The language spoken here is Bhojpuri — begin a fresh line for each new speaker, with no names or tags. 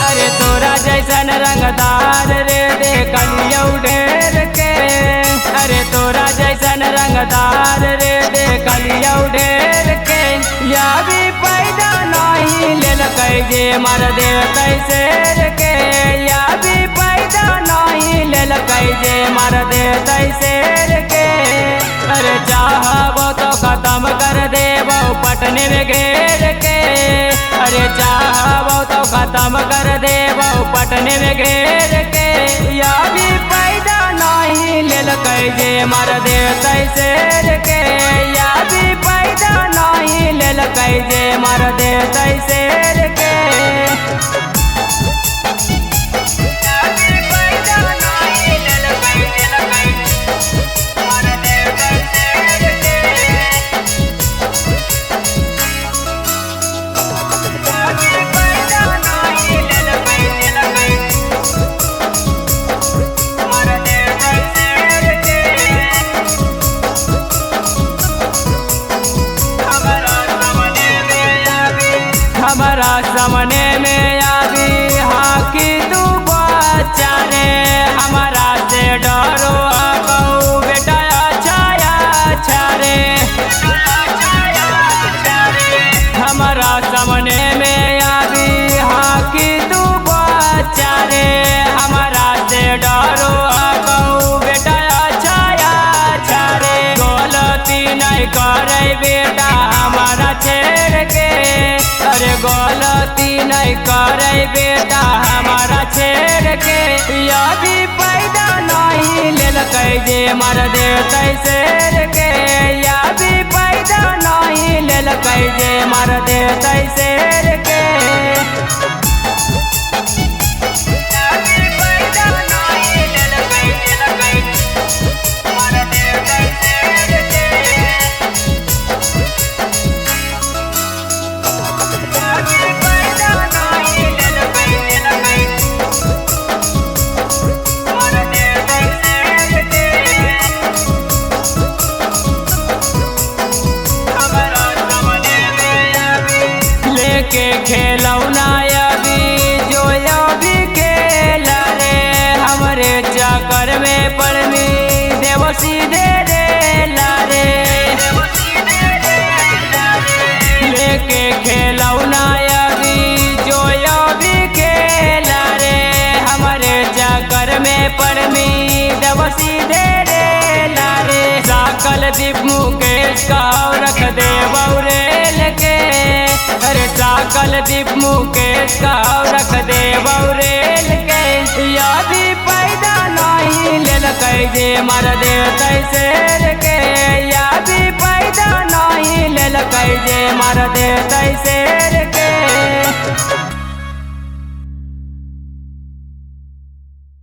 अरे तोरा जैसन रंगदार रे देखलियौ ढेर के। अरे तोरा जैसन रंगदार रे देखलियौ ढेर के। या भी पैदा नहीं लेलकै जे मर देतै शेर के। या भी पैदा नहीं लेलकै जे मर देतै शेर के। अरे चाहबो तो खत्म कर देबो पटने में घेर के। अरे चाहबो तो खत्म कर देबो पटने में घेर के। या भी पैदा नहीं लेलकै जे मर देतै शेर के। या भी पैदा नहीं लेलकै जे मर देतै शेर के। हमारा सामने में आवी हाकी तू बच्चा रे। हमारा से डरो कहू बेटा छाया छारे। हमारा सामने में आवी हाकी तू बच्चा रे। हमारा से डरो कहू बेटा छाया छारे। गलती नहीं करे बेटा हमारा छेड़ के। अरे गलती नहीं करे बेटा हमारा छेड़ के। या भी पैदा नहीं लेलकै जे मर देतै शेर के। या भी पैदा नहीं लेलकै जे मर देतै शेर के। के खेलौना अभी जो अभी खेला रे। हमरे चक्कर में पड़मी देव सीधे रे लारे। लेके खेलौना अभी जो अभी खेला रे। हमरे चक्कर में पड़मी देव सीधे रे लारे। साकल दीप मुकेश का रख दे बौरेल के। अरे साकल दीप मुकेश का रख दे बौरेल के। या भी पैदा नहीं लेलकै जे मर देतै शेर